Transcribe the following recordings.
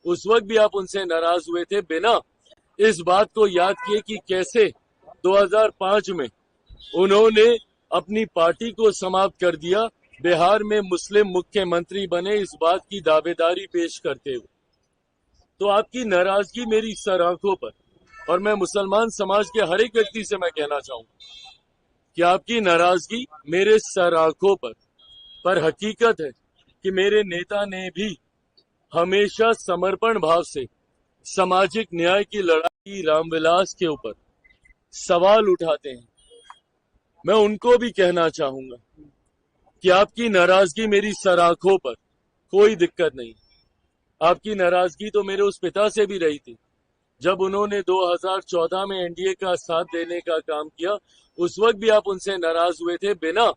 उस वक्त भी आप उनसे नाराज हुए थे, बिना इस बात को याद किए कि कैसे 2005 में उन्होंने अपनी पार्टी को समाप्त कर दिया, बिहार में मुस्लिम मुख्यमंत्री बने इस बात की दावेदारी पेश करते हुए। तो आपकी नाराजगी मेरी सर आंखों पर, और मैं मुसलमान समाज के हर एक व्यक्ति से मैं कहना चाहूंगा कि आपकी नाराजगी मेरे सर आंखों पर हकीकत है कि मेरे नेता ने भी हमेशा समर्पण भाव से सामाजिक न्याय की लड़ाई रामविलास के ऊपर सवाल उठाते हैं। मैं उनको भी कहना चाहूंगा कि आपकी नाराजगी मेरी सर आंखों पर, कोई दिक्कत नहीं। आपकी नाराजगी तो मेरे उस पिता से भी रही थी जब उन्होंने 2014 में एनडीए का साथ देने का काम किया। उस वक्त भी आप उनसे नाराज हुए थे, बिना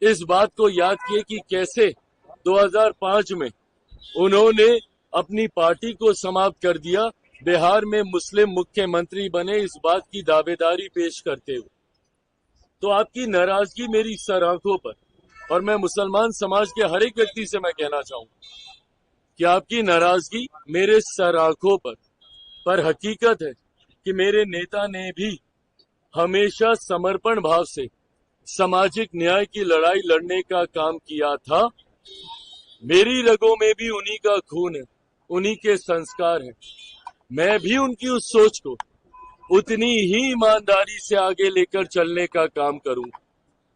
इस बात को याद किए कि कैसे 2005 में उन्होंने अपनी पार्टी को समाप्त कर दिया, बिहार में मुस्लिम मुख्यमंत्री बने इस बात की दावेदारी पेश करते हुए। तो आपकी नाराजगी मेरी सर आंखों पर, और मैं मुसलमान समाज के हर एक व्यक्ति से मैं कहना चाहूंगा कि आपकी नाराजगी मेरे सर आंखों पर हकीकत है कि मेरे नेता ने भी हमेशा समर्पण भाव से सामाजिक न्याय की लड़ाई लड़ने का काम किया था। मेरी रगों में भी उन्हीं का खून है, उन्हीं के संस्कार हैं। मैं भी उनकी उस सोच को उतनी ही ईमानदारी से आगे लेकर चलने का काम करूंगा।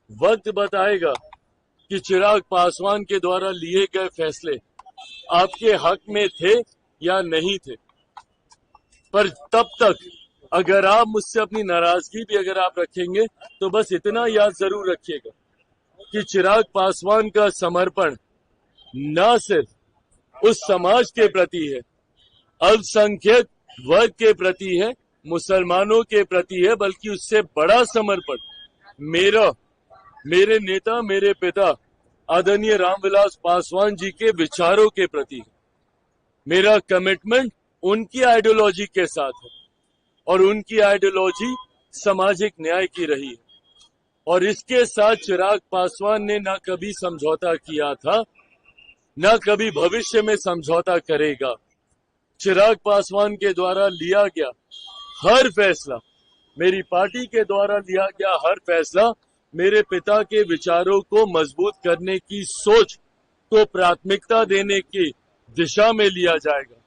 वक्त बताएगा कि चिराग पासवान के द्वारा लिए गए फैसले आपके हक में थे या नहीं थे, पर तब तक अगर आप मुझसे अपनी नाराजगी भी अगर आप रखेंगे तो बस इतना याद जरूर रखिएगा कि चिराग पासवान का समर्पण न सिर्फ उस समाज के प्रति है, अल्पसंख्यक वर्ग के प्रति है, मुसलमानों के प्रति है, बल्कि उससे बड़ा समर्पण मेरे नेता, मेरे पिता आदरणीय रामविलास पासवान जी के विचारों के प्रति है। मेरा कमिटमेंट उनकी आइडियोलॉजी के साथ है, और उनकी आइडियोलॉजी सामाजिक न्याय की रही है, और इसके साथ चिराग पासवान ने ना कभी समझौता किया था, ना कभी भविष्य में समझौता करेगा। चिराग पासवान के द्वारा लिया गया हर फैसला, मेरी पार्टी के द्वारा लिया गया हर फैसला मेरे पिता के विचारों को मजबूत करने की सोच को प्राथमिकता देने की दिशा में लिया जाएगा।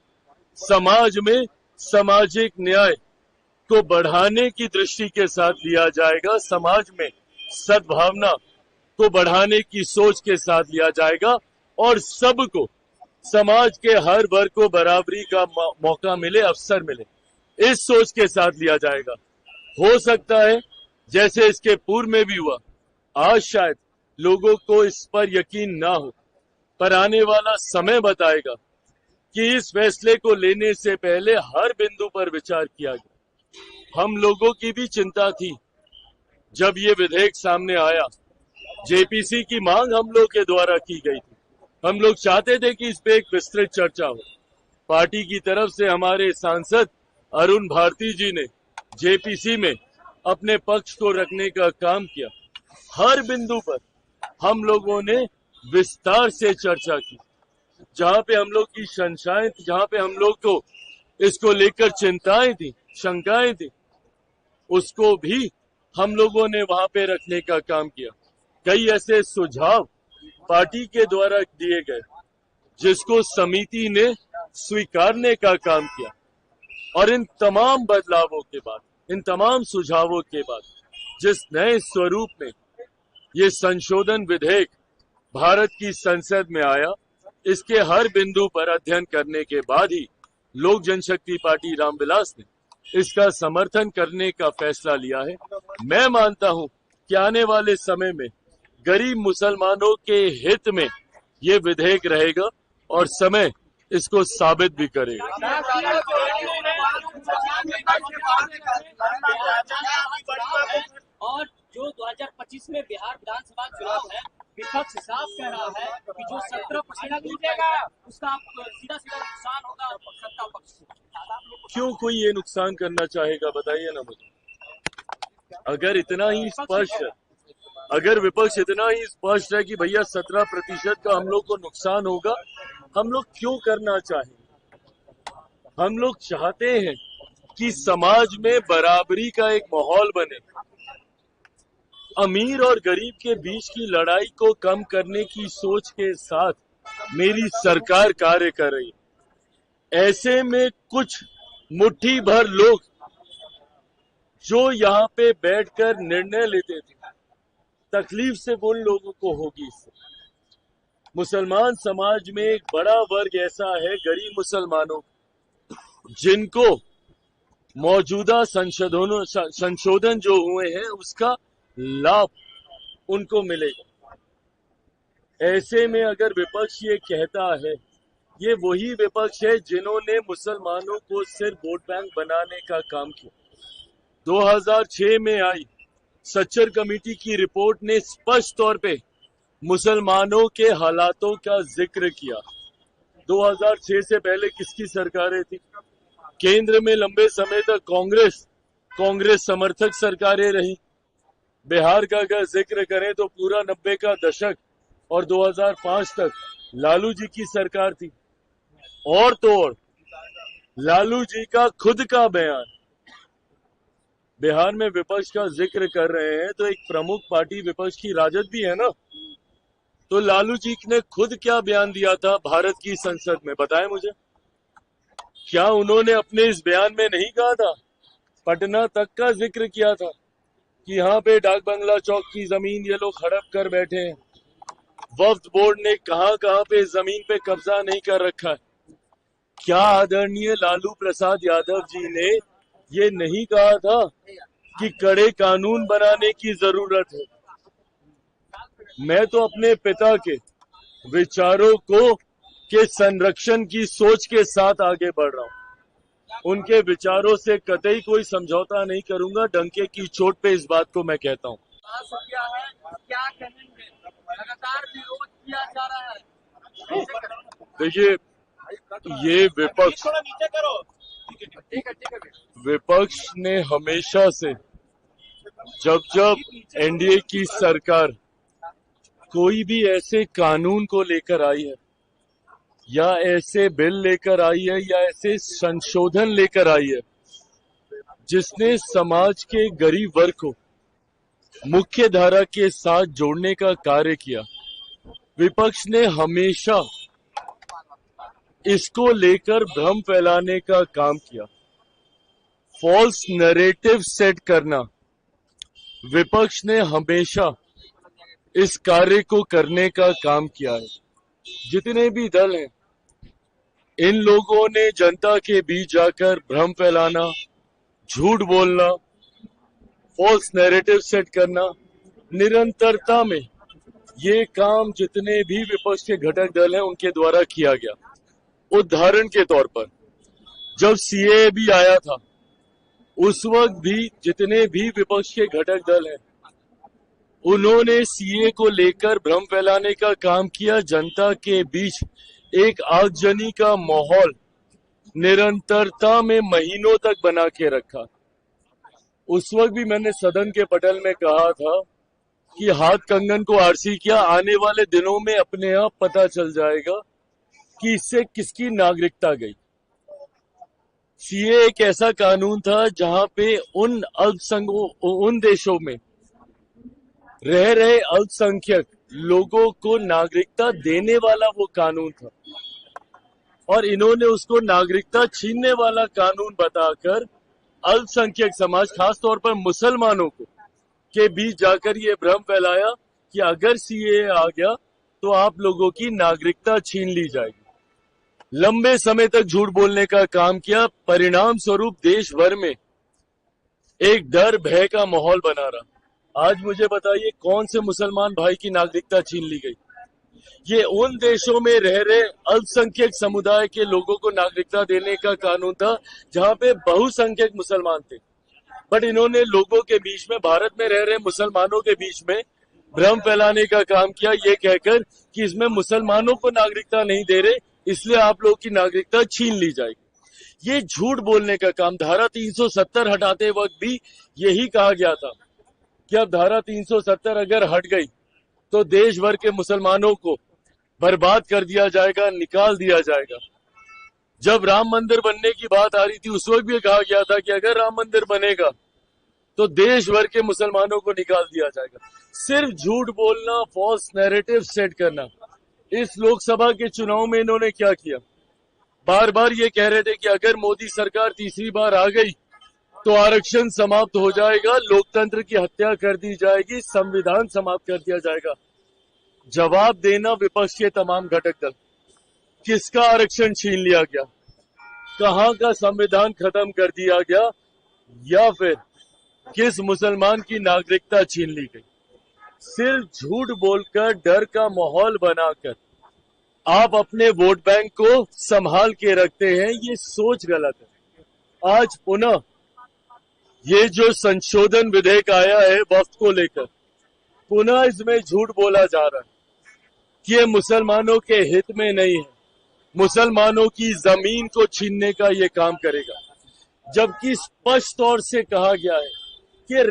समाज में सामाजिक न्याय को बढ़ाने की दृष्टि के साथ लिया जाएगा, समाज में सद्भावना को बढ़ाने की सोच के साथ लिया जाएगा, और सबको, समाज के हर वर्ग को बराबरी का मौका मिले, अवसर मिले, इस सोच के साथ लिया जाएगा। हो सकता है जैसे इसके पूर्व में भी हुआ, आज शायद लोगों को इस पर यकीन ना हो, पर आने वाला समय बताएगा कि इस फैसले को लेने से पहले हर बिंदु पर विचार किया गया। हम लोगों की भी चिंता थी जब ये विधेयक सामने आया, जेपीसी की मांग हम लोग के द्वारा की गई थी। हम लोग चाहते थे कि इस पे एक विस्तृत चर्चा हो। पार्टी की तरफ से हमारे सांसद अरुण भारती जी ने जेपीसी में अपने पक्ष को रखने का काम किया। हर बिंदु पर हम लोगों ने विस्तार से चर्चा की। जहां पे हम लोग की शंकाएं थी, जहां पे हम लोग को इसको लेकर चिंताएं थी, शंकाएं थी, उसको भी हम लोगों ने वहां पे रखने का काम किया। कई ऐसे सुझाव पार्टी के द्वारा दिए गए जिसको समिति ने स्वीकारने का काम किया, और इन तमाम बदलावों के बाद, इन तमाम सुझावों के बाद जिस नए स्वरूप में ये संशोधन विधेयक भारत की संसद में आया, इसके हर बिंदु पर अध्ययन करने के बाद ही लोक जनशक्ति पार्टी रामविलास ने इसका समर्थन करने का फैसला लिया है। मैं मानता हूं कि आने वाले समय में गरीब मुसलमानों के हित में ये विधेयक रहेगा, और समय इसको साबित भी करेगा। और जो 2025 में बिहार विधानसभा चुनाव है, विपक्ष साफ कह रहा है कि जो 17% जीतेगा उसका सीधा नुकसान होगा सत्ता पक्ष को। क्यों कोई ये नुकसान करना चाहेगा, बताइए ना मुझे। अगर इतना ही स्पष्ट है, अगर विपक्ष इतना ही स्पष्ट है कि भैया 17% का हम लोग को नुकसान होगा, हम लोग क्यों करना चाहेंगे? हम लोग चाहते हैं कि समाज में बराबरी का एक माहौल बने, अमीर और गरीब के बीच की लड़ाई को कम करने की सोच के साथ मेरी सरकार कार्य कर रही है। ऐसे में कुछ मुट्ठी भर लोग जो यहाँ पे बैठकर निर्णय लेते थे, तकलीफ से उन लोगों को होगी। इससे मुसलमान समाज में एक बड़ा वर्ग ऐसा है, गरीब मुसलमानों, जिनको मौजूदा संशोधन जो हुए हैं उसका लाभ उनको मिलेगा। ऐसे में अगर विपक्ष ये कहता है, ये वही विपक्ष है जिन्होंने मुसलमानों को सिर्फ वोट बैंक बनाने का काम किया। 2006 में आई सच्चर कमेटी की रिपोर्ट ने स्पष्ट तौर पे मुसलमानों के हालातों का जिक्र किया। 2006 से पहले किसकी सरकारें थी? केंद्र में लंबे समय तक कांग्रेस समर्थक सरकारें रही। बिहार का अगर जिक्र करें तो पूरा 90 का दशक और 2005 तक लालू जी की सरकार थी। और तो और लालू जी का खुद का बयान, बिहार में विपक्ष का जिक्र कर रहे हैं तो एक प्रमुख पार्टी विपक्ष की राजद भी है ना, तो लालू जी ने खुद क्या बयान दिया था भारत की संसद में, बताएं मुझे। क्या उन्होंने अपने इस बयान में नहीं कहा था, पटना तक का जिक्र किया था कि यहाँ पे डाक बंगला चौक की जमीन ये लोग हड़प कर बैठे हैं, वक्फ बोर्ड ने कहां पे जमीन पे कब्जा नहीं कर रखा है। क्या आदरणीय लालू प्रसाद यादव जी ने ये नहीं कहा था कि कड़े कानून बनाने की जरूरत है? मैं तो अपने पिता के विचारों के संरक्षण की सोच के साथ आगे बढ़ रहा हूं। उनके विचारों से कतई कोई समझौता नहीं करूंगा। डंके की चोट पे इस बात को मैं कहता हूं। क्या कहेंगे? लगातार विरोध किया जा रहा है। देखिए, ये विपक्ष ने हमेशा से जब एनडीए की सरकार कोई भी ऐसे कानून को लेकर आई है या ऐसे बिल लेकर आई है या ऐसे संशोधन लेकर आई है जिसने समाज के गरीब वर्ग को मुख्य धारा के साथ जोड़ने का कार्य किया, विपक्ष ने हमेशा इसको लेकर भ्रम फैलाने का काम किया, फॉल्स नैरेटिव सेट करना। विपक्ष ने हमेशा इस कार्य को करने का काम किया है। जितने भी दल हैं, इन लोगों ने जनता के बीच जाकर भ्रम फैलाना, झूठ बोलना, फॉल्स नैरेटिव सेट करना, निरंतरता में ये काम जितने भी विपक्ष के घटक दल हैं उनके द्वारा किया गया। उदाहरण के तौर पर जब सीएए भी आया था, उस वक्त भी जितने भी विपक्ष के घटक दल हैं उन्होंने सीए को लेकर भ्रम फैलाने का काम किया। जनता के बीच एक आगजनी का माहौल निरंतरता में महीनों तक बना के रखा। उस वक्त भी मैंने सदन के पटल में कहा था कि हाथ कंगन को आरसी किया, आने वाले दिनों में अपने आप पता चल जाएगा कि इससे किसकी नागरिकता गई। सीए एक ऐसा कानून था जहां पे उन देशों में रह रहे अल्पसंख्यक लोगों को नागरिकता देने वाला वो कानून था, और इन्होंने उसको नागरिकता छीनने वाला कानून बताकर अल्पसंख्यक समाज, खासतौर पर मुसलमानों को के बीच जाकर ये भ्रम फैलाया कि अगर सीए आ गया तो आप लोगों की नागरिकता छीन ली जाएगी। लंबे समय तक झूठ बोलने का काम किया। परिणाम स्वरूप देश भर में एक डर भय का माहौल बना रहा। आज मुझे बताइए, कौन से मुसलमान भाई की नागरिकता छीन ली गई? ये उन देशों में रह रहे अल्पसंख्यक समुदाय के लोगों को नागरिकता देने का कानून था जहां पे बहुसंख्यक मुसलमान थे। बट इन्होंने लोगों के बीच में, भारत में रह रहे मुसलमानों के बीच में भ्रम फैलाने का काम किया, ये कहकर कि इसमें मुसलमानों को नागरिकता नहीं दे रहे, इसलिए आप लोगों की नागरिकता छीन ली जाएगी। ये झूठ बोलने का काम। धारा 370 हटाते वक्त भी यही कहा गया था कि अब धारा 370 अगर हट गई तो देश भर के मुसलमानों को बर्बाद कर दिया जाएगा, निकाल दिया जाएगा। जब राम मंदिर बनने की बात आ रही थी उस वक्त भी कहा गया था कि अगर राम मंदिर बनेगा तो देश भर के मुसलमानों को निकाल दिया जाएगा। सिर्फ झूठ बोलना, फॉल्स नैरेटिव सेट करना। इस लोकसभा के चुनाव में इन्होंने क्या किया? बार बार ये कह रहे थे कि अगर मोदी सरकार तीसरी बार आ गई तो आरक्षण समाप्त हो जाएगा, लोकतंत्र की हत्या कर दी जाएगी, संविधान समाप्त कर दिया जाएगा। जवाब देना विपक्ष के तमाम घटक दल, किसका आरक्षण छीन लिया गया, कहां का संविधान खत्म कर दिया गया, या फिर किस मुसलमान की नागरिकता छीन ली गई? सिर्फ झूठ बोलकर, डर का माहौल बनाकर आप अपने वोट बैंक को संभाल के रखते हैं। ये सोच गलत है। आज पुनः ये जो संशोधन विधेयक आया है वक्फ को लेकर, पुनः इसमें झूठ बोला जा रहा है कि ये मुसलमानों के हित में नहीं है, मुसलमानों की जमीन को छीनने का ये काम करेगा, जबकि स्पष्ट तौर से कहा गया है कि ये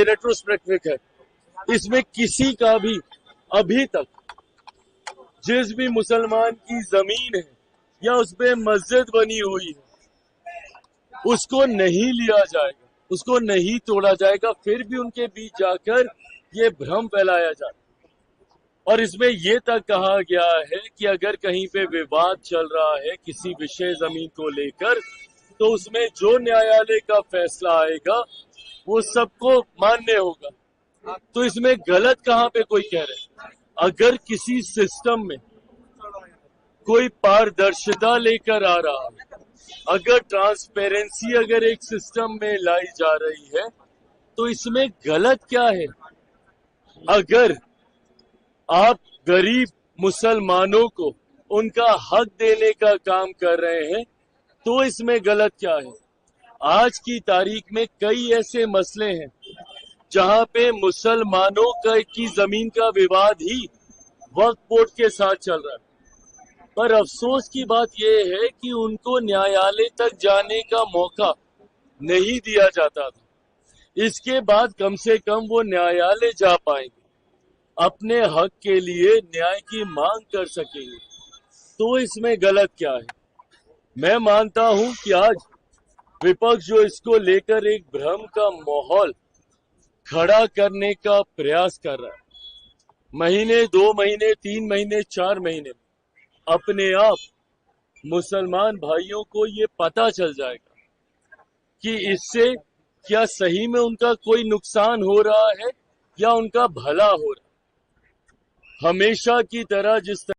रेट्रोस्पेक्टिव है। इसमें किसी का भी अभी तक जिस भी मुसलमान की जमीन है या उसपे मस्जिद बनी हुई है उसको नहीं लिया जाएगा, उसको नहीं तोड़ा जाएगा, फिर भी उनके बीच जाकर ये भ्रम फैलाया जाता है। और इसमें ये तक कहा गया है कि अगर कहीं पे विवाद चल रहा है किसी विषय जमीन को लेकर तो उसमें जो न्यायालय का फैसला आएगा वो सबको मान्य होगा। तो इसमें गलत कहां पे कोई कह रहे? अगर किसी सिस्टम में कोई पारदर्शिता लेकर आ रहा है, अगर ट्रांसपेरेंसी अगर एक सिस्टम में लाई जा रही है तो इसमें गलत क्या है? अगर आप गरीब मुसलमानों को उनका हक देने का काम कर रहे हैं तो इसमें गलत क्या है? आज की तारीख में कई ऐसे मसले हैं जहां पे मुसलमानों की जमीन का विवाद ही वक्फ बोर्ड के साथ चल रहा है, पर अफसोस की बात यह है कि उनको न्यायालय तक जाने का मौका नहीं दिया जाता था। इसके बाद कम से कम वो न्यायालय जा पाएंगे, अपने हक के लिए न्याय की मांग कर सकेंगे। तो इसमें गलत क्या है? मैं मानता हूं कि आज विपक्ष जो इसको लेकर एक भ्रम का माहौल खड़ा करने का प्रयास कर रहा है, महीने, 2 महीने, 3 महीने, 4 महीने अपने आप मुसलमान भाइयों को ये पता चल जाएगा कि इससे क्या सही में उनका कोई नुकसान हो रहा है या उनका भला हो रहा है। हमेशा की तरह जिस